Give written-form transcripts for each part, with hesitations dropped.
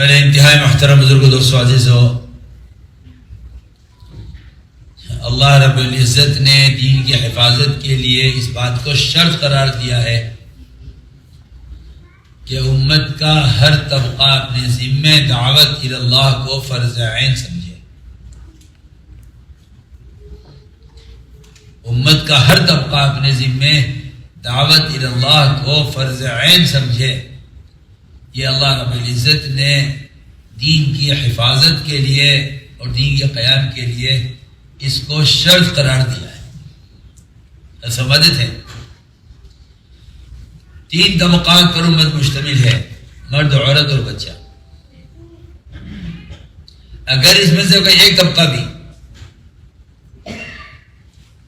میرے انتہائی محترم بزرگ دوستو عزیزو، اللہ رب العزت نے دین کی حفاظت کے لیے اس بات کو شرط قرار دیا ہے کہ امت کا ہر طبقہ اپنے ذمہ دعوت اللہ کو فرض عین سمجھے۔ امت کا ہر طبقہ اپنے ذمہ دعوت اللہ کو فرض عین سمجھے۔ یہ اللہ رب العزت نے دین کی حفاظت کے لیے اور دین کے قیام کے لیے اس کو شرط قرار دیا ہے۔ سمجھتے ہیں 3 طبقات پر امت مشتمل ہے، مرد، عورت اور بچہ۔ اگر اس میں سے کوئی ایک طبقہ بھی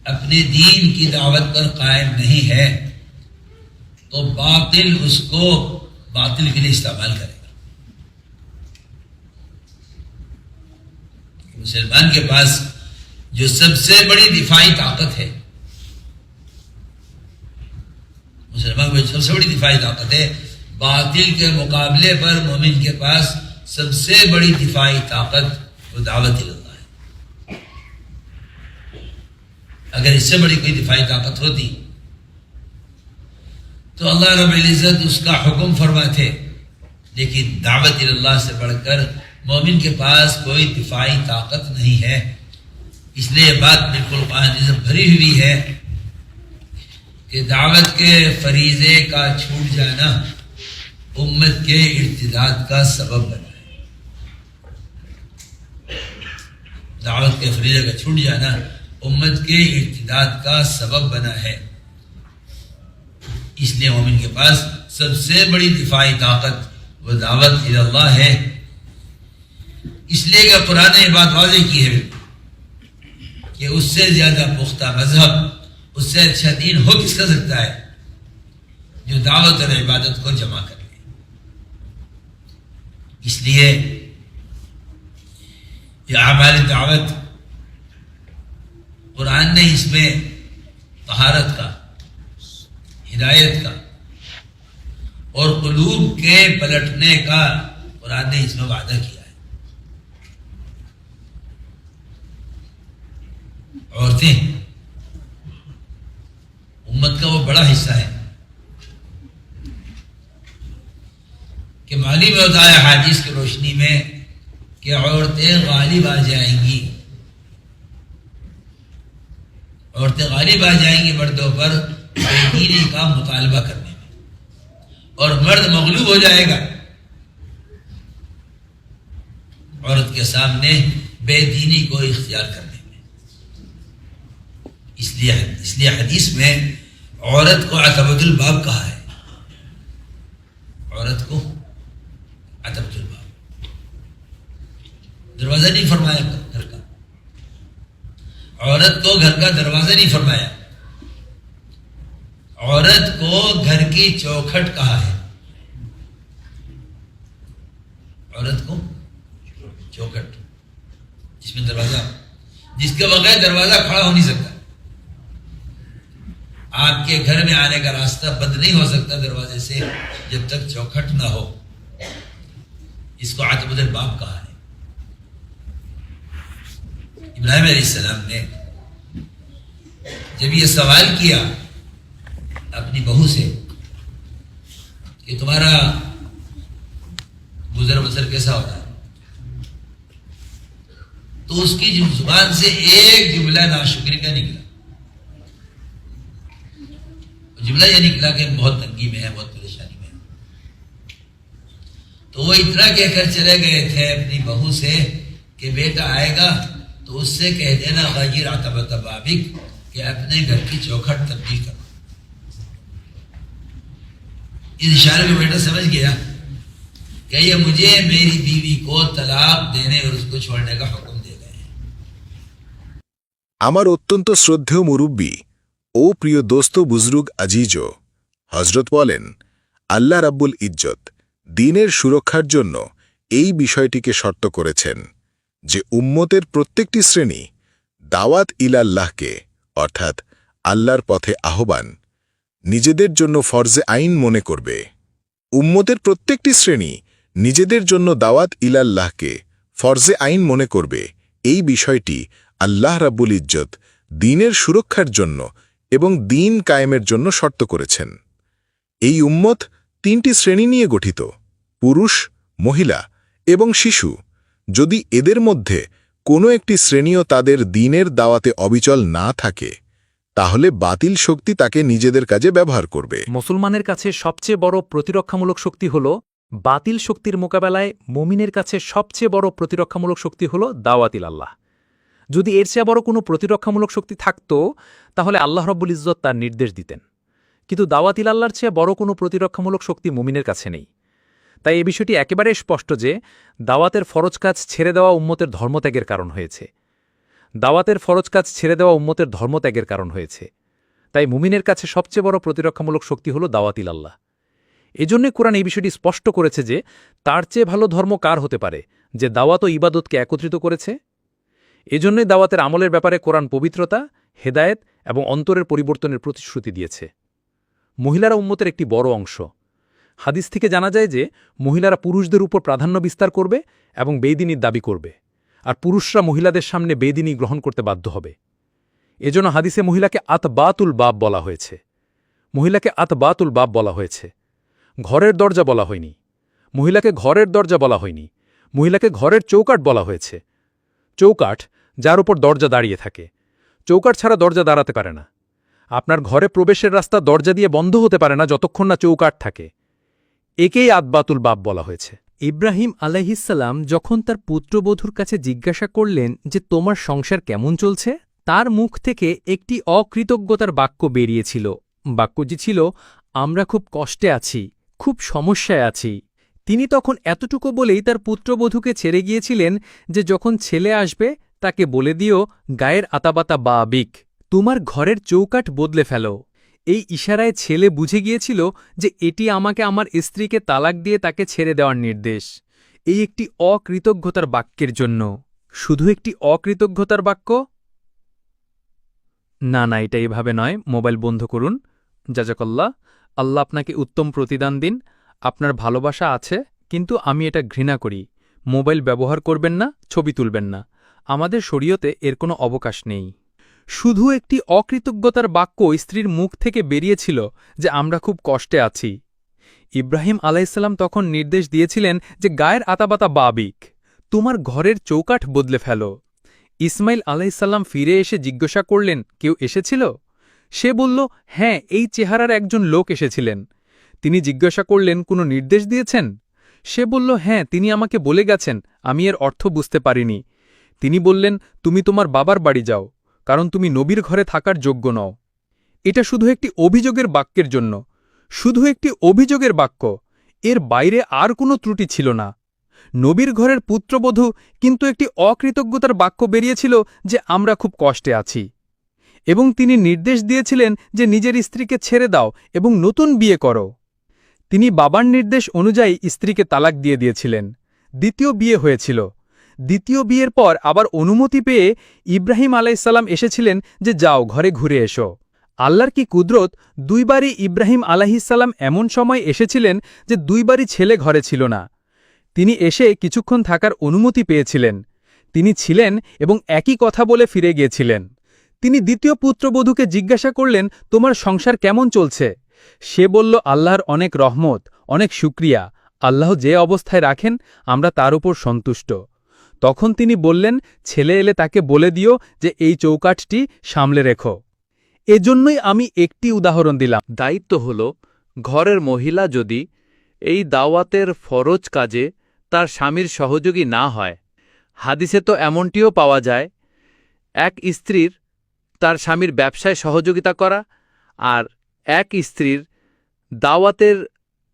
اپنے دین کی دعوت پر قائم نہیں ہے تو باطل اس کو باطل کے لیے استعمال کرے گا۔ مسلمان کے پاس جو سب سے بڑی دفاعی طاقت ہے، مسلمان کو سب سے بڑی دفاعی طاقت ہے، باطل کے مقابلے پر مومن کے پاس سب سے بڑی دفاعی طاقت وہ دعوت اللہ ہے۔ اگر اس سے بڑی کوئی دفاعی طاقت ہوتی تو اللہ رب العزت اس کا حکم فرماتے، لیکن دعوت اللہ سے بڑھ کر مومن کے پاس کوئی دفاعی طاقت نہیں ہے۔ اس لیے یہ بات بالکل قرآن سے بھری ہوئی ہے کہ دعوت کے فریضے کا چھوٹ جانا امت کے ارتداد کا سبب بنا ہے۔ دعوت کے فریضے کا چھوٹ جانا امت کے ارتداد کا سبب بنا ہے۔ اس لیے مومن کے پاس سب سے بڑی دفاعی طاقت وہ دعوت اللہ ہے۔ اس لیے کہ قرآن نے یہ بات واضح کی ہے کہ اس سے زیادہ پختہ مذہب، اس سے اچھا دین ہو کس کا سکتا ہے جو دعوت اور عبادت کو جمع کر لے۔ اس لیے یہ اعمال دعوت قرآن نے اس میں طہارت کا، ہدایت کا اور قلوب کے پلٹنے کا قرآن نے اس میں وعدہ کیا ہے۔ عورتیں امت کا وہ بڑا حصہ ہے کہ معلوم ہوتا ہے حدیث کی روشنی میں کہ عورتیں غالب آ جائیں گی، عورتیں غالب آ جائیں گی مردوں پر بے دینی کا مطالبہ کرنے میں، اور مرد مغلوب ہو جائے گا عورت کے سامنے بے دینی کو اختیار کرنے میں۔ اس لیے حدیث میں عورت کو عتبۃ الباب کہا ہے۔ عورت کو عتبۃ الباب، دروازہ نہیں فرمایا گھر کا، عورت کو گھر کا دروازہ نہیں فرمایا، عورت کو گھر کی چوکھٹ کہا ہے۔ عورت کو چوکھٹ، جس میں دروازہ، جس کے بغیر دروازہ کھڑا ہو نہیں سکتا۔ آپ کے گھر میں آنے کا راستہ بند نہیں ہو سکتا دروازے سے جب تک چوکھٹ نہ ہو۔ اس کو عتبۃ الباب کہا ہے۔ ابراہیم علیہ السلام نے جب یہ سوال کیا اپنی بہو سے کہ تمہارا گزر بسر کیسا ہو رہا ہے، تو اس کی زبان سے ایک جملہ ناشکری کا نکلا۔ جملہ یہ نکلا کہ بہت تنگی میں ہے، بہت پریشانی میں ہے۔ تو وہ اتنا کہہ کر چلے گئے تھے اپنی بہو سے کہ بیٹا آئے گا تو اس سے کہہ دینا غیر عتبۃ بابک، کہ اپنے گھر کی چوکھٹ تبدیل کرو۔ اس اشارے میں بیٹا سمجھ گیا کہ یہ مجھے میری بیوی کو طلاق دینے اور اس کو چھوڑنے کا حکم دے گئے ہیں۔ আমার অত্যন্ত শ্রদ্ধেয় মুরব্বী ও প্রিয় দোস্ত বুজরুগ আজিজো, হযরত বলেন আল্লাহ রাব্বুল ইজ্জত দ্বীনের সুরক্ষার জন্য এই বিষয়টিকে শর্ত করেছেন যে উম্মতের প্রত্যেকটি শ্রেণী দাওয়াত ইলাল্লাহকে অর্থাৎ আল্লাহর পথে আহ্বান নিজেদের জন্য ফরজে আইন মনে করবে। উম্মতের প্রত্যেকটি শ্রেণী নিজেদের জন্য দাওয়াত ইলাল্লাহকে ফরজে আইন মনে করবে, এই বিষয়টি আল্লাহ রাব্বুল ইজ্জত দ্বীনের সুরক্ষার জন্য এবং দ্বীন কায়েমের জন্য শর্ত করেছেন। এই উম্মত 3টি শ্রেণী নিয়ে গঠিত: পুরুষ, মহিলা এবং শিশু। যদি এদের মধ্যে কোনো একটি শ্রেণীও তাদের দ্বীনের দাওয়াতে অবিচল না থাকে, তাহলে বাতিল শক্তি তাকে নিজেদের কাজে ব্যবহার করবে। মুসলমানের কাছে সবচেয়ে বড় প্রতিরক্ষামূলক শক্তি হল বাতিল শক্তির মোকাবেলায় মুমিনের কাছে সবচেয়ে বড় প্রতিরক্ষামূলক শক্তি হল দাওয়াতিল আল্লাহ। যদি এর চেয়ে বড় কোনো প্রতিরক্ষামূলক শক্তি থাকত, তাহলে আল্লাহ রাব্বুল ইজ্জত তার নির্দেশ দিতেন। কিন্তু দাওয়াতিল আল্লাহর চেয়ে বড় কোনো প্রতিরক্ষামূলক শক্তি মুমিনের কাছে নেই। তাই এই বিষয়টি একেবারে স্পষ্ট যে দাওয়াতের ফরজ কাজ ছেড়ে দেওয়া উম্মতের ধর্মত্যাগের কারণ হয়েছে। দাওয়াতের ফরজ কাজ ছেড়ে দেওয়া উম্মতের ধর্মত্যাগের কারণ হয়েছে। তাই মুমিনের কাছে সবচেয়ে বড় প্রতিরক্ষামূলক শক্তি হল দাওয়াতিল আল্লাহ। এজন্যে কোরআন এই বিষয়টি স্পষ্ট করেছে যে তার চেয়ে ভালো ধর্ম কার হতে পারে, যে দাওয়াত ও ইবাদতকে একত্রিত করেছে। এজন্যই দাওয়াতের আমলের ব্যাপারে কোরআন পবিত্রতা, হেদায়েত এবং অন্তরের পরিবর্তনের প্রতিশ্রুতি দিয়েছে। মহিলারা উম্মতের একটি বড় অংশ। হাদিস থেকে জানা যায় যে মহিলারা পুরুষদের উপর প্রাধান্য বিস্তার করবে এবং বেদিনীর দাবি করবে, আর পুরুষরা মহিলাদের সামনে বেদিনী গ্রহণ করতে বাধ্য হবে। এজন্য হাদিসে মহিলাকে আতবাতুল বাব বলা হয়েছে। মহিলাকে আতবাতুল বাব বলা হয়েছে, ঘরের দরজা বলা হয়নি। মহিলাকে ঘরের দরজা বলা হয়নি, মহিলাকে ঘরের চৌকাঠ বলা হয়েছে। চৌকাঠ, যার উপর দরজা দাঁড়িয়ে থাকে। চৌকাঠ ছাড়া দরজা দাঁড়াতে পারে না। আপনার ঘরে প্রবেশের রাস্তা দরজা দিয়ে বন্ধ হতে পারে না যতক্ষণ না চৌকাঠ থাকে। একেই আতবাতুল বাব বলা হয়েছে। ইব্রাহিম আলাইহিসসালাম যখন তার পুত্রবধূর কাছে জিজ্ঞাসা করলেন যে তোমার সংসার কেমন চলছে, তার মুখ থেকে একটি অকৃতজ্ঞতার বাক্য বেরিয়েছিল। বাক্যটি ছিল, আমরা খুব কষ্টে আছি, খুব সমস্যায় আছি। তিনি তখন এতটুকু বলেই তার পুত্রবধূকে ছেড়ে গিয়েছিলেন যে যখন ছেলে আসবে তাকে বলে দিও গায়ের আতাবাতা বা বিক, তোমার ঘরের চৌকাঠ বদলে ফেলো। এই ইশারায় ছেলে বুঝে গিয়েছিল যে এটি আমাকে আমার স্ত্রীকে তালাক দিয়ে তাকে ছেড়ে দেওয়ার নির্দেশ। এই একটি অকৃতজ্ঞতার বাক্যের জন্য। শুধু একটি অকৃতজ্ঞতার বাক্য? না না, এটা এভাবে নয়। মোবাইল বন্ধ করুন। জাজাকাল্লাহ। আল্লাহ আপনাকে উত্তম প্রতিদান দিন। আপনার ভালোবাসা আছে, কিন্তু আমি এটা ঘৃণা করি। মোবাইল ব্যবহার করবেন না, ছবি তুলবেন না। আমাদের শরীয়তে এর কোনো অবকাশ নেই। শুধু একটি অকৃতজ্ঞতার বাক্য স্ত্রীর মুখ থেকে বেরিয়েছিল যে আমরা খুব কষ্টে আছি। ইব্রাহিম আলাইসাল্লাম তখন নির্দেশ দিয়েছিলেন যে গায়ের আতাবাতা বাবিক, তোমার ঘরের চৌকাঠ বদলে ফেলো। ইসমাইল আলাইসাল্লাম ফিরে এসে জিজ্ঞাসা করলেন, কেউ এসেছিল? সে বলল, হ্যাঁ, এই চেহারার একজন লোক এসেছিলেন। তিনি জিজ্ঞাসা করলেন, কোনো নির্দেশ দিয়েছেন? সে বলল, হ্যাঁ, তিনি আমাকে বলে গেছেন, আমি এর অর্থ বুঝতে পারিনি। তিনি বললেন, তুমি তোমার বাবার বাড়ি যাও, কারণ তুমি নবীর ঘরে থাকার যোগ্য নও। এটা শুধু একটি অভিযোগের বাক্যের জন্য, শুধু একটি অভিযোগের বাক্য। এর বাইরে আর কোনো ত্রুটি ছিল না। নবীর ঘরের পুত্রবধূ কিন্তু একটি অকৃতজ্ঞতার বাক্য বেরিয়েছিল যে আমরা খুব কষ্টে আছি। এবং তিনি নির্দেশ দিয়েছিলেন যে নিজের স্ত্রীকে ছেড়ে দাও এবং নতুন বিয়ে করো। তিনি বাবার নির্দেশ অনুযায়ী স্ত্রীকে তালাক দিয়ে দিয়েছিলেন। দ্বিতীয় বিয়ে হয়েছিল। দ্বিতীয় বিয়ের পর আবার অনুমতি পেয়ে ইব্রাহিম আলাইসাল্লাম এসেছিলেন যে যাও, ঘরে ঘুরে এসো। আল্লাহর কি কুদরত, দুইবারই ইব্রাহিম আলাইহিসসালাম এমন সময় এসেছিলেন যে দুইবারই ছেলে ঘরে ছিল না। তিনি এসে কিছুক্ষণ থাকার অনুমতি পেয়েছিলেন। তিনি ছিলেন এবং একই কথা বলে ফিরে গিয়েছিলেন। তিনি দ্বিতীয় পুত্রবধূকে জিজ্ঞাসা করলেন, তোমার সংসার কেমন চলছে? সে বলল, আল্লাহর অনেক রহমত, অনেক শুকরিয়া। আল্লাহ যে অবস্থায় রাখেন আমরা তার উপর সন্তুষ্ট। তখন তিনি বললেন, ছেলে এলে তাকে বলে দিও যে এই চৌকাঠটি সামলে রেখো। এজন্যই আমি একটি উদাহরণ দিলাম। দায়িত্ব হল, ঘরের মহিলা যদি এই দাওয়াতের ফরজ কাজে তার স্বামীর সহযোগী না হয়, হাদিসে তো এমনটিও পাওয়া যায়, এক স্ত্রীর তার স্বামীর ব্যবসায় সহযোগিতা করা আর এক স্ত্রীর দাওয়াতের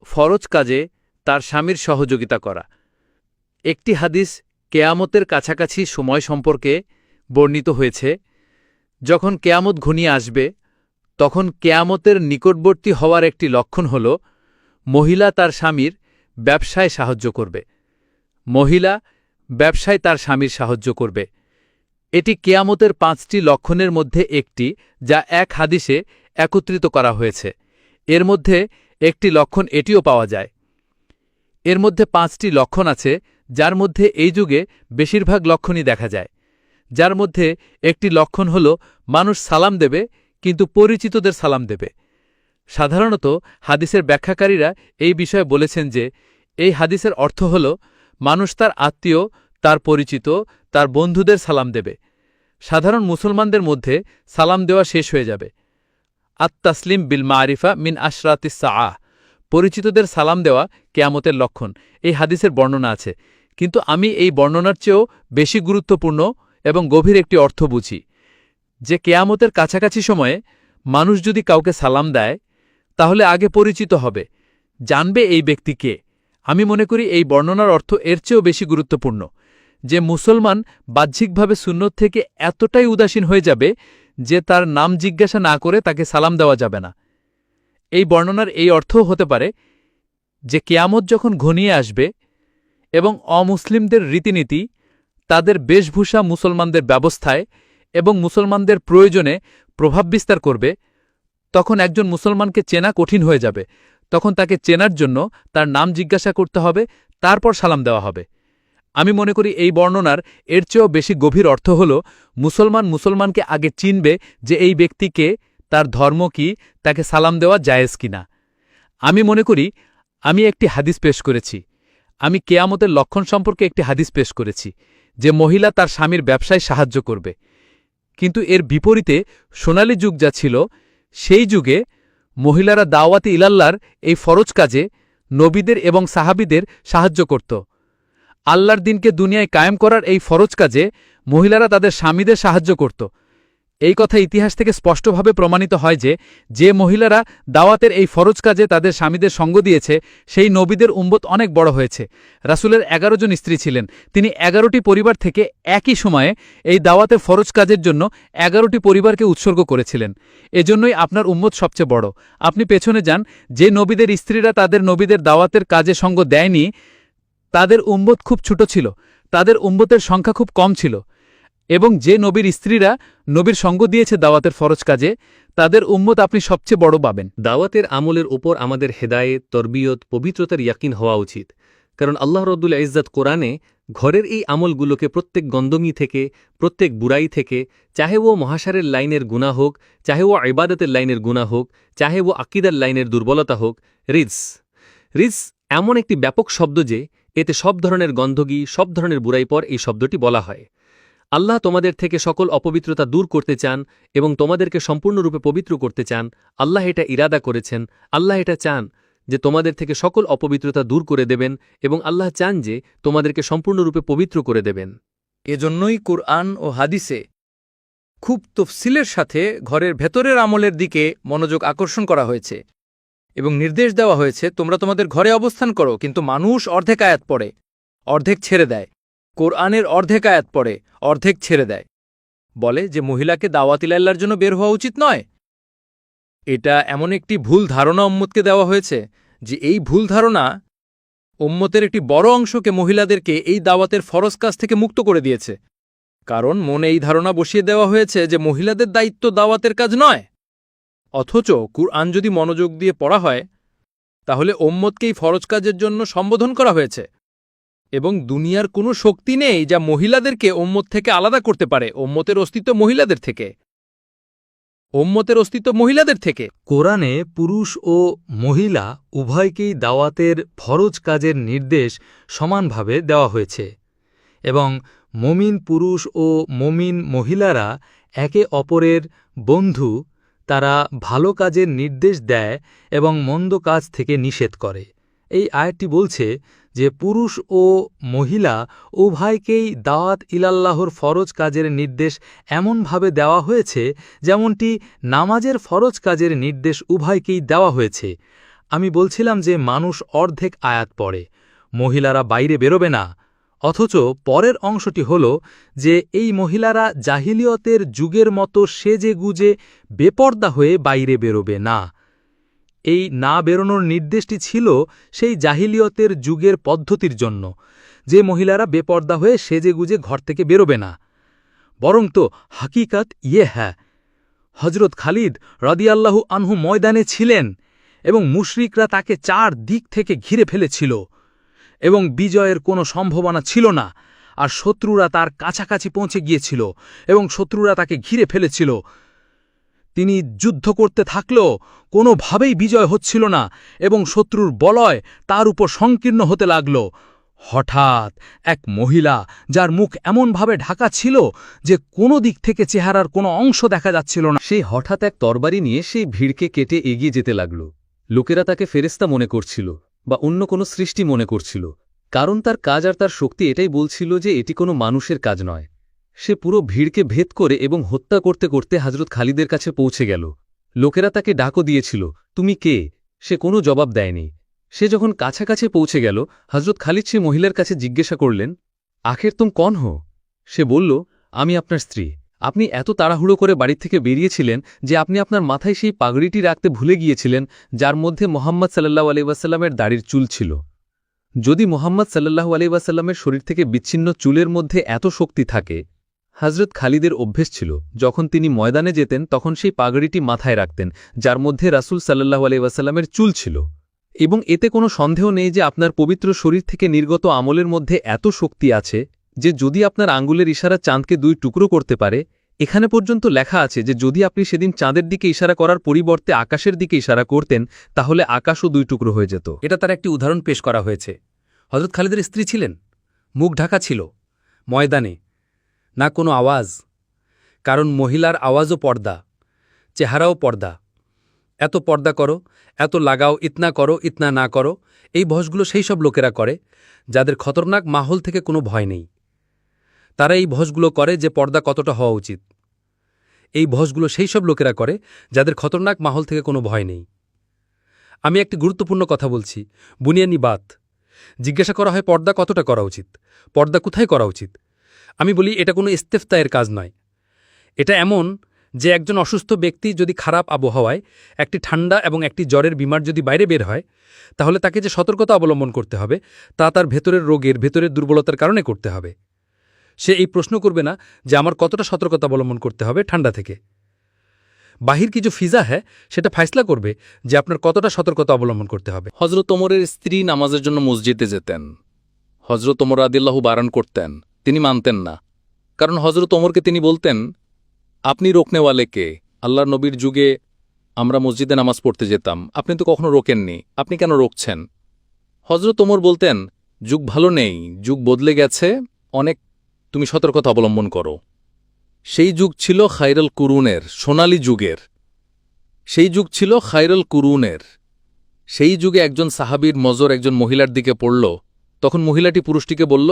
ফরজ কাজে তার স্বামীর সহযোগিতা করা। একটি হাদিস কেয়ামতের কাছাকাছি সময় সম্পর্কে বর্ণিত হয়েছে। যখন কেয়ামত ঘনিয়ে আসবে, তখন কেয়ামতের নিকটবর্তী হওয়ার একটি লক্ষণ হল মহিলা তার স্বামীর ব্যবসায় সাহায্য করবে। মহিলা ব্যবসায় তার স্বামীর সাহায্য করবে। এটি কেয়ামতের 5টি লক্ষণের মধ্যে একটি, যা এক হাদিসে একত্রিত করা হয়েছে। এর মধ্যে একটি লক্ষণ এটিও পাওয়া যায়। এর মধ্যে 5টি লক্ষণ আছে, যার মধ্যে এই যুগে বেশিরভাগ লক্ষণই দেখা যায়। যার মধ্যে একটি লক্ষণ হল মানুষ সালাম দেবে, কিন্তু পরিচিতদের সালাম দেবে। সাধারণত হাদিসের ব্যাখ্যাকারীরা এই বিষয়ে বলেছেন যে এই হাদিসের অর্থ হল মানুষ তার আত্মীয়, তার পরিচিত, তার বন্ধুদের সালাম দেবে। সাধারণ মুসলমানদের মধ্যে সালাম দেওয়া শেষ হয়ে যাবে। আত-তাসলিম বিল মারিফা মিন আশরাতিস সাআহ, পরিচিতদের সালাম দেওয়া কেয়ামতের লক্ষণ, এই হাদিসের বর্ণনা আছে। কিন্তু আমি এই বর্ণনার চেয়েও বেশি গুরুত্বপূর্ণ এবং গভীর একটি অর্থ বুঝি, যে কেয়ামতের কাছাকাছি সময়ে মানুষ যদি কাউকে সালাম দেয়, তাহলে আগে পরিচিত হবে, জানবে এই ব্যক্তি কে। আমি মনে করি এই বর্ণনার অর্থ এর চেয়েও বেশি গুরুত্বপূর্ণ, যে মুসলমান বাহ্যিকভাবে সুন্নত থেকে এতটাই উদাসীন হয়ে যাবে যে তার নাম জিজ্ঞাসা না করে তাকে সালাম দেওয়া যাবে না। এই বর্ণনার এই অর্থও হতে পারে যে কিয়ামত যখন ঘনিয়ে আসবে এবং অমুসলিমদের রীতিনীতি, তাদের বেশভূষা মুসলমানদের ব্যবস্থায় এবং মুসলমানদের প্রয়োজনে প্রভাব বিস্তার করবে, তখন একজন মুসলমানকে চেনা কঠিন হয়ে যাবে। তখন তাকে চেনার জন্য তার নাম জিজ্ঞাসা করতে হবে, তারপর সালাম দেওয়া হবে। আমি মনে করি এই বর্ণনার এর চেয়েও বেশি গভীর অর্থ হল মুসলমানকে আগে চিনবে যে এই ব্যক্তিকে, তার ধর্ম কি, তাকে সালাম দেওয়া জায়েজ কিনা। আমি মনে করি আমি একটি হাদিস পেশ করেছি, আমি কেয়ামতের লক্ষণ সম্পর্কে একটি হাদিস পেশ করেছি, যে মহিলা তার স্বামীর ব্যবসায় সাহায্য করবে। কিন্তু এর বিপরীতে সোনালী যুগ যা ছিল, সেই যুগে মহিলারা দাওয়াতে ইলাল্লাহর এই ফরজ কাজে নবীদের এবং সাহাবীদের সাহায্য করত। আল্লাহর দিনকে দুনিয়ায় কায়েম করার এই ফরজ কাজে মহিলারা তাদের স্বামীদের সাহায্য করত। এই কথা ইতিহাস থেকে স্পষ্টভাবে প্রমাণিত হয় যে মহিলারা দাওয়াতের এই ফরজ কাজে তাদের স্বামীদের সঙ্গ দিয়েছে, সেই নবীদের উম্মত অনেক বড় হয়েছে। রাসূলের 11 জন স্ত্রী ছিলেন, তিনি 11টি পরিবার থেকে একই সময়ে এই দাওয়াতের ফরজ কাজের জন্য 11টি পরিবারকে উৎসর্গ করেছিলেন। এজন্যই আপনার উম্মত সবচেয়ে বড়। আপনি পেছনে যান, যে নবীদের স্ত্রীরা তাদের নবীদের দাওয়াতের কাজে সঙ্গ দেয়নি, তাদের উম্মত খুব ছোট ছিল, তাদের উম্মতের সংখ্যা খুব কম ছিল। এবং যে নবীর স্ত্রীরা নবীর সঙ্গ দিয়েছে দাওয়াতের ফরজ কাজে, তাদের উম্মত আপনি সবচেয়ে বড় পাবেন। দাওয়াতের আমলের ওপর আমাদের হেদায়েত, তরবিয়ত, পবিত্রতার ইয়াকিন হওয়া উচিত। কারণ আল্লাহ রব্বুল ইজ্জত কোরআনে ঘরের এই আমলগুলোকে প্রত্যেক গন্দমি থেকে, প্রত্যেক বুরাই থেকে, চাহে ও মহাশারের লাইনের গুনাহ হোক, চাহে ও ইবাদতের লাইনের গুনাহ হোক, চাহে ও আকিদার লাইনের দুর্বলতা হোক, রিজ এমন একটি ব্যাপক শব্দ যে এতে সব ধরনের গন্ধগি, সব ধরনের বুরাই পর এই শব্দটি বলা হয়। আল্লাহ তোমাদের থেকে সকল অপবিত্রতা দূর করতে চান এবং তোমাদেরকে সম্পূর্ণরূপে পবিত্র করতে চান। আল্লাহ এটা ইরাদা করেছেন, আল্লাহ এটা চান যে তোমাদের থেকে সকল অপবিত্রতা দূর করে দেবেন, এবং আল্লাহ চান যে তোমাদেরকে সম্পূর্ণরূপে পবিত্র করে দেবেন। এজন্যই কুরআন ও হাদিসে খুব তফসিলের সাথে ঘরের ভেতরের আমলের দিকে মনোযোগ আকর্ষণ করা হয়েছে এবং নির্দেশ দেওয়া হয়েছে, তোমরা তোমাদের ঘরে অবস্থান করো। কিন্তু মানুষ অর্ধেক আয়াত পড়ে, অর্ধেক ছেড়ে দেয়। কোরআনের অর্ধেক আয়াত পড়ে, অর্ধেক ছেড়ে দেয়, বলে যে মহিলাকে দাওয়াত ইলাল্লাহর জন্য বের হওয়া উচিত নয়। এটা এমন একটি ভুল ধারণা উম্মতকে দেওয়া হয়েছে যে এই ভুল ধারণা উম্মতের একটি বড় অংশকে, মহিলাদেরকে এই দাওয়াতের ফরজ কাজ থেকে মুক্ত করে দিয়েছে। কারণ মনে এই ধারণা বসিয়ে দেওয়া হয়েছে যে মহিলাদের দায়িত্ব দাওয়াতের কাজ নয়। অথচ কুরআন যদি মনোযোগ দিয়ে পড়া হয়, তাহলে উম্মতকে এই ফরজ কাজের জন্য সম্বোধন করা হয়েছে। এবং দুনিয়ার কোনো শক্তি নেই যা মহিলাদেরকে উম্মত থেকে আলাদা করতে পারে। উম্মতের অস্তিত্ব মহিলাদের থেকে, উম্মতের অস্তিত্ব মহিলাদের থেকে। কোরআনে পুরুষ ও মহিলা উভয়কেই দাওয়াতের ফরজ কাজের নির্দেশ সমানভাবে দেওয়া হয়েছে, এবং মমিন পুরুষ ও মমিন মহিলারা একে অপরের বন্ধু। তারা ভালো কাজের নির্দেশ দেয় এবং মন্দ কাজ থেকে নিষেধ করে। এই আয়াতটি বলছে যে পুরুষ ও মহিলা উভয়কেই দাওয়াত ইলাল্লাহর ফরজ কাজের নির্দেশ এমনভাবে দেওয়া হয়েছে যেমনটি নামাজের ফরজ কাজের নির্দেশ উভয়কেই দেওয়া হয়েছে। আমি বলছিলাম যে মানুষ অর্ধেক আয়াত পড়ে, মহিলারা বাইরে বেরোবে না। অথচ পরের অংশটি হল যে এই মহিলারা জাহিলিয়তের যুগের মতো সেজে গুজে বেপর্দা হয়ে বাইরে বেরোবে না। এই না বেরোনোর নির্দেশটি ছিল সেই জাহিলিয়তের যুগের পদ্ধতির জন্য, যে মহিলারা বেপর্দা হয়ে সেজেগুজে ঘর থেকে বেরোবে না। বরং তো হাকিকাত হ্যাঁ, হজরত খালিদ রাদিয়াল্লাহু আনহু ময়দানে ছিলেন এবং মুশরিকরা তাকে 4 দিক থেকে ঘিরে ফেলেছিল। এবং বিজয়ের কোনো সম্ভাবনা ছিল না, আর শত্রুরা তার কাছাকাছি পৌঁছে গিয়েছিল এবং শত্রুরা তাকে ঘিরে ফেলেছিল। তিনি যুদ্ধ করতে থাকলেও কোনোভাবেই বিজয় হচ্ছিল না এবং শত্রুর বলয় তার উপর সংকীর্ণ হতে লাগল। হঠাৎ এক মহিলা, যার মুখ এমনভাবে ঢাকা ছিল যে কোনো দিক থেকে চেহারার কোনো অংশ দেখা যাচ্ছিল না, সে হঠাৎ এক তরবারি নিয়ে সেই ভিড়কে কেটে এগিয়ে যেতে লাগল। লোকেরা তাকে ফেরেশতা মনে করছিল বা অন্য কোনো সৃষ্টি মনে করছিল, কারণ তার কাজ আর তার শক্তি এটাই বলছিল যে এটি কোনো মানুষের কাজ নয়। সে পুরো ভিড়কে ভেদ করে এবং হত্যা করতে করতে হযরত খালিদের কাছে পৌঁছে গেল। লোকেরা তাকে ডাকও দিয়েছিল, তুমি কে? সে কোনো জবাব দেয়নি। সে যখন কাছাকাছি পৌঁছে গেল, হযরত খালিদ সে মহিলার কাছে জিজ্ঞাসা করলেন, আখের তুম কন হো? সে বলল, আমি আপনার স্ত্রী। আপনি এত তাড়াহুড়ো করে বাড়ি থেকে বেরিয়েছিলেন যে আপনি আপনার মাথায় সেই পাগড়িটি রাখতে ভুলে গিয়েছিলেন, যার মধ্যে মোহাম্মদ সাল্লাল্লাহু আলাইহি ওয়াসাল্লামের দাড়ির চুল ছিল। যদি মোহাম্মদ সাল্লাল্লাহু আলাইহি ওয়াসাল্লামের শরীর থেকে বিচ্ছিন্ন চুলের মধ্যে এত শক্তি থাকে, হযরত খালিদের অভ্যেস ছিল যখন তিনি ময়দানে যেতেন তখন সেই পাগড়িটি মাথায় রাখতেন, যার মধ্যে রাসূল সাল্লাল্লাহু আলাইহি ওয়াসাল্লামের চুল ছিল। এবং এতে কোনো সন্দেহ নেই যে আপনার পবিত্র শরীর থেকে নির্গত আমলের মধ্যে এত শক্তি আছে যে যদি আপনার আঙ্গুলের ইশারা চাঁদকে 2 টুকরো করতে পারে। এখানে পর্যন্ত লেখা আছে যে যদি আপনি সেদিন চাঁদের দিকে ইশারা করার পরিবর্তে আকাশের দিকে ইশারা করতেন, তাহলে আকাশও 2 টুকরো হয়ে যেত। এটা তার একটি উদাহরণ পেশ করা হয়েছে। হযরত খালিদের স্ত্রী ছিলেন, মুখ ঢাকা ছিল, ময়দানে না কোনো আওয়াজ, কারণ মহিলার আওয়াজও পর্দা, চেহারাও পর্দা। এত পর্দা করো, এত লাগাও, ইতনা করো, ইতনা না করো, এই বহসগুলো সেই সব লোকেরা করে যাদের খতরনাক মাহল থেকে কোনো ভয় নেই। তারা এই বহসগুলো করে যে পর্দা কতটা হওয়া উচিত। এই বহসগুলো সেই সব লোকেরা করে যাদের খতরনাক মাহল থেকে কোনো ভয় নেই। আমি একটি গুরুত্বপূর্ণ কথা বলছি, বুনিয়ানি বাত। জিজ্ঞাসা করা হয় পর্দা কতটা করা উচিত, পর্দা কোথায় করা উচিত। আমি বলি এটা কোনো ইস্তেফতায়ের কাজ নয়। এটা এমন যে একজন অসুস্থ ব্যক্তি যদি খারাপ আবহাওয়ায়, একটি ঠান্ডা এবং একটি জ্বরের বিমার যদি বাইরে বের হয়, তাহলে তাকে যে সতর্কতা অবলম্বন করতে হবে তা তার ভেতরের রোগের, ভেতরের দুর্বলতার কারণে করতে হবে। সে এই প্রশ্ন করবে না যে আমার কতটা সতর্কতা অবলম্বন করতে হবে ঠান্ডা থেকে। বাহির কিছু ফিজা হ্যাঁ, সেটা ফাইসলা করবে যে আপনার কতটা সতর্কতা অবলম্বন করতে হবে। হযরত ওমরের স্ত্রী নামাজের জন্য মসজিদে যেতেন। হযরত ওমর রাদিয়াল্লাহু বারণ করতেন, তিনি মানতেন না। কারণ হযরত ওমরকে তিনি বলতেন, আপনি রোকনেওয়ালে কে? আল্লাহর নবীর যুগে আমরা মসজিদে নামাজ পড়তে যেতাম, আপনি তো কখনো রোকেননি, আপনি কেন রোকছেন? হযরত ওমর বলতেন, যুগ ভালো নেই, যুগ বদলে গেছে অনেক, তুমি সতর্কতা অবলম্বন করো। সেই যুগ ছিল খায়রুল কুরুনের, সোনালী যুগের। সেই যুগ ছিল খায়রুল কুরুনের। সেই যুগে একজন সাহাবীর নজর একজন মহিলার দিকে পড়ল, তখন মহিলাটি পুরুষটিকে বলল,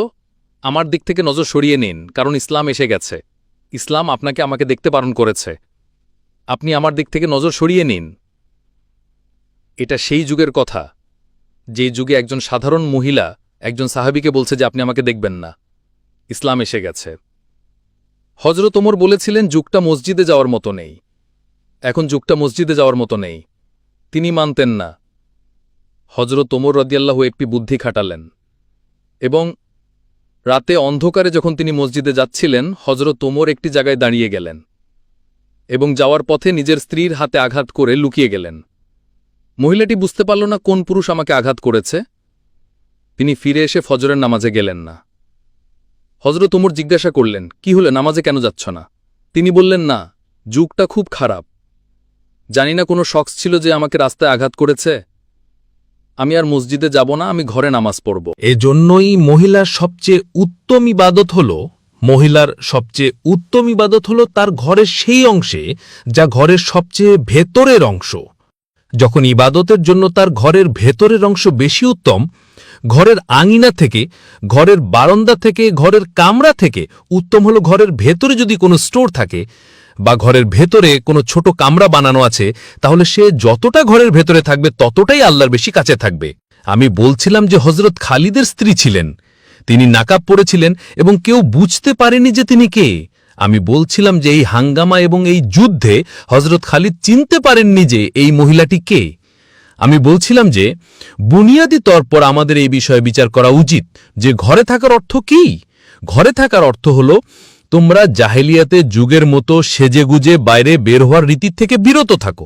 আমার দিক থেকে নজর সরিয়ে নিন, কারণ ইসলাম এসে গেছে। ইসলাম আপনাকে আমাকে দেখতে বারণ করেছে, আপনি আমার দিক থেকে নজর সরিয়ে নিন। এটা সেই যুগের কথা, যে যুগে একজন সাধারণ মহিলা একজন সাহাবীকে বলছে যে আপনি আমাকে দেখবেন না, ইসলাম এসে গেছে। হযরত ওমর বলেছিলেন যুগটা মসজিদে যাওয়ার মতো নেই, এখন যুগটা মসজিদে যাওয়ার মতো নেই। তিনি মানতেন না। হযরত ওমর রাদিয়াল্লাহু একটি বুদ্ধি খাটালেন এবং রাতে অন্ধকারে যখন তিনি মসজিদে যাচ্ছিলেন, হযরত ওমর একটি জায়গায় দাঁড়িয়ে গেলেন এবং যাওয়ার পথে নিজের স্ত্রীর হাতে আঘাত করে লুকিয়ে গেলেন। মহিলাটি বুঝতে পারল না কোন পুরুষ আমাকে আঘাত করেছে। তিনি ফিরে এসে ফজরের নামাজে গেলেন না। হযরত ওমর জিজ্ঞাসা করলেন, কি হলে, নামাজে কেন যাচ্ছ না? তিনি বললেন, না, যুগটা খুব খারাপ, জানি না কোনো শখস ছিল যে আমাকে রাস্তায় আঘাত করেছে, আমি আর মসজিদে যাব না, আমি ঘরে নামাজ পড়ব। এজন্যই মহিলার সবচেয়ে উত্তম ইবাদত হল তার ঘরের সেই অংশে যা ঘরের সবচেয়ে ভেতরের অংশ। যখন ইবাদতের জন্য তার ঘরের ভেতরের অংশ বেশি উত্তম, ঘরের আঙিনা থেকে, ঘরের বারান্দা থেকে, ঘরের কামরা থেকে উত্তম হল ঘরের ভেতরে যদি কোনো স্টোর থাকে বা ঘরের ভেতরে কোনো ছোট কামরা বানানো আছে, তাহলে সে যতটা ঘরের ভেতরে থাকবে ততটাই আল্লাহর বেশি কাছে থাকবে। আমি বলছিলাম যে হযরত খালিদের স্ত্রী ছিলেন, তিনি নাকাব পরেছিলেন এবং কেউ বুঝতে পারেনি যে তিনি কে। আমি বলছিলাম যে এই হাঙ্গামা এবং এই যুদ্ধে হযরত খালিদ চিনতে পারেননি যে এই মহিলাটি কে। আমি বলছিলাম যে বুনিয়াদী তরপর আমাদের এই বিষয়ে বিচার করা উচিত যে ঘরে থাকার অর্থ কি। ঘরে থাকার অর্থ হল তোমরা জাহেলিয়াতে যুগের মতো সেজেগুজে বাইরে বের হওয়ার রীতির থেকে বিরত থাকো।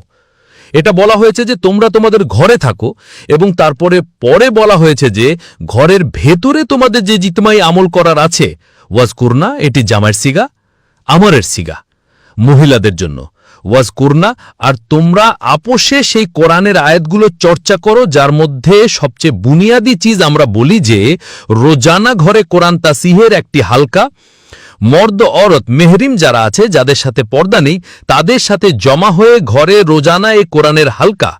এটা বলা হয়েছে যে তোমরা তোমাদের ঘরে থাকো, এবং তারপরে পরে বলা হয়েছে যে ঘরের ভেতরে তোমাদের যে জিতমাই আমল করার আছে, ওয়াজকুরনা, এটি জামাইয়ের সিগা, আমরের সিগা, মহিলাদের জন্য ওয়াজকুরনা। আর তোমরা আপোষে সেই কোরআনের আয়াতগুলো চর্চা করো, যার মধ্যে সবচেয়ে বুনিয়াদী চিজ আমরা বলি যে রোজানা ঘরে কোরআন তাসিহের একটি হালকা, মর্দ অরত মেহরিম যারা আছে, যাদের সাথে পর্দা নেই, তাদের সাথে জমা হয়ে ঘরে রোজানা এই কোরআনের হালকা।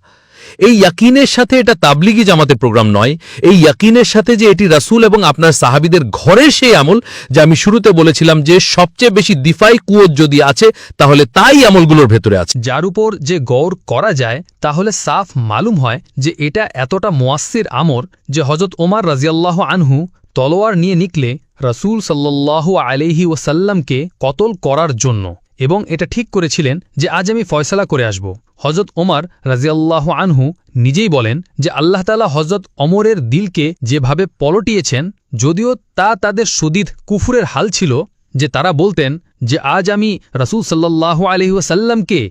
এই ইয়াকিনের সাথে এটা তাবলিগি জামাতের প্রোগ্রাম নয়, এই ইয়াকিনের সাথে যে এটি রাসূল এবং আপনার সাহাবীদের ঘরের সেই আমল, যা আমি শুরুতে বলেছিলাম যে সবচেয়ে বেশি দিফাই কুওত যদি আছে তাহলে তাই আমলগুলোর ভেতরে আছে। যার উপর যে গৌর করা যায় তাহলে সাফ মালুম হয় যে এটা এতটা মুয়াস্সির আমর যে হজরত ওমর রাজিয়াল্লাহু আনহু তলোয়ার নিয়ে নিকলে রাসূল সাল্লাল্লাহু আলাইহি ওয়াসাল্লামকে কতল করার জন্য, এবং এটা ঠিক করেছিলেন যে আজ আমি ফয়সালা করে আসব। হজরত ওমর রাজিয়াল্লাহু আনহু নিজেই বলেন যে আল্লাহ তাআলা হজরত ওমরের দিলকে যেভাবে পলটিয়েছেন, যদিও তা তাদের সুদীদ কুফুরের হাল ছিল, যে তারা বলতেন যে আজ আমি রাসূল সাল্লাল্লাহু আলাইহি ওয়াসাল্লামকে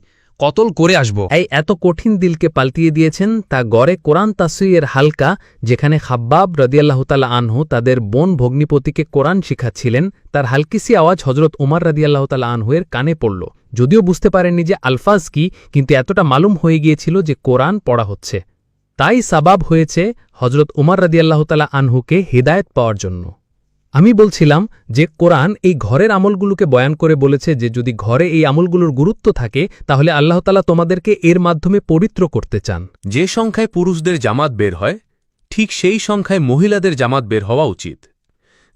কতল করে আসব। এই এত কঠিন দিলকে পাল্টিয়ে দিয়েছেন তা গড়ে কোরআন তাসিহের হালকা, যেখানে খাব্বাব রাদিয়াল্লাহু তাআলা আনহু তাদের বোন ভগ্নিপতিকে কোরআন শিখাচ্ছিলেন। তার হালকিসি আওয়াজ হজরত উমর রাদিয়াল্লাহু তাআলা আনহুয়ের কানে পড়ল। যদিও বুঝতে পারেননি যে আলফাজ কি, কিন্তু এতটা মালুম হয়ে গিয়েছিল যে কোরআন পড়া হচ্ছে। তাই সাবাব হয়েছে হজরত উমর রাদিয়াল্লাহু তাআলা আনহুকে হিদায়েত পাওয়ার জন্য। আমি বলছিলাম যে কোরআন এই ঘরের আমলগুলোকে বয়ান করে বলেছে যে যদি ঘরে এই আমলগুলোর গুরুত্ব থাকে তাহলে আল্লাহ তাআলা তোমাদেরকে এর মাধ্যমে পবিত্র করতে চান। যে সংখ্যায় পুরুষদের জামাত বের হয়, ঠিক সেই সংখ্যায় মহিলাদের জামাত বের হওয়া উচিত।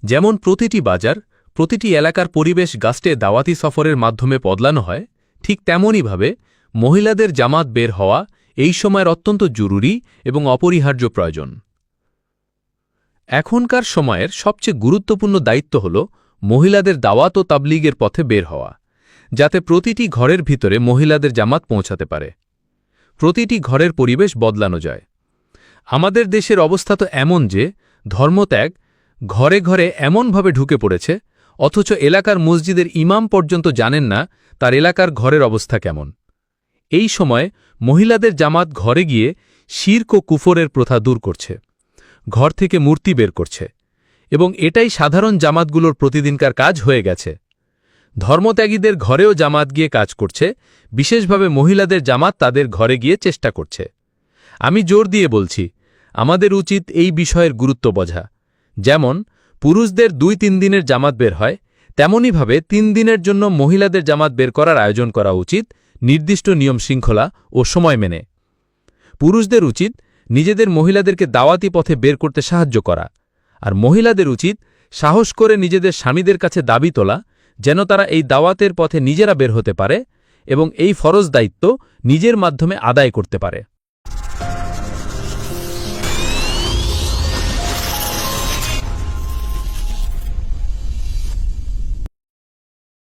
যেমন প্রতিটি বাজার, প্রতিটি এলাকার পরিবেশ গাস্টে দাওয়াতি সফরের মাধ্যমে বদলানো হয়, ঠিক তেমনইভাবে মহিলাদের জামাত বের হওয়া এই সময়ের অত্যন্ত জরুরি এবং অপরিহার্য প্রয়োজন। এখনকার সময়ের সবচেয়ে গুরুত্বপূর্ণ দায়িত্ব হল মহিলাদের দাওয়াত ও তাবলীগের পথে বের হওয়া, যাতে প্রতিটি ঘরের ভিতরে মহিলাদের জামাত পৌঁছাতে পারে, প্রতিটি ঘরের পরিবেশ বদলানো যায়। আমাদের দেশের অবস্থা তো এমন যে ধর্মত্যাগ ঘরে ঘরে এমনভাবে ঢুকে পড়েছে, অথচ এলাকার মসজিদের ইমাম পর্যন্ত জানেন না তার এলাকার ঘরের অবস্থা কেমন। এই সময় মহিলাদের জামাত ঘরে গিয়ে শিরক ও কুফরের প্রথা দূর করছে, ঘর থেকে মূর্তি বের করছে, এবং এটাই সাধারণ জামাতগুলোর প্রতিদিনকার কাজ হয়ে গেছে। ধর্মত্যাগীদের ঘরেও জামাত গিয়ে কাজ করছে, বিশেষভাবে মহিলাদের জামাত তাদের ঘরে গিয়ে চেষ্টা করছে। আমি জোর দিয়ে বলছি, আমাদের উচিত এই বিষয়ের গুরুত্ব বোঝা। যেমন পুরুষদের 2-3 দিনের জামাত বের হয়, তেমনইভাবে 3 দিনের জন্য মহিলাদের জামাত বের করার আয়োজন করা উচিত, নির্দিষ্ট নিয়ম শৃঙ্খলা ও সময় মেনে। পুরুষদের উচিত নিজেদের মহিলাদেরকে দাওয়াতি পথে বের করতে সাহায্য করা, আর মহিলাদের উচিত সাহস করে নিজেদের স্বামীদের কাছে দাবি তোলা, যেন তারা এই দাওয়াতের পথে নিজেরা বের হতে পারে এবং এই ফরজ দায়িত্ব নিজের মাধ্যমে আদায় করতে পারে।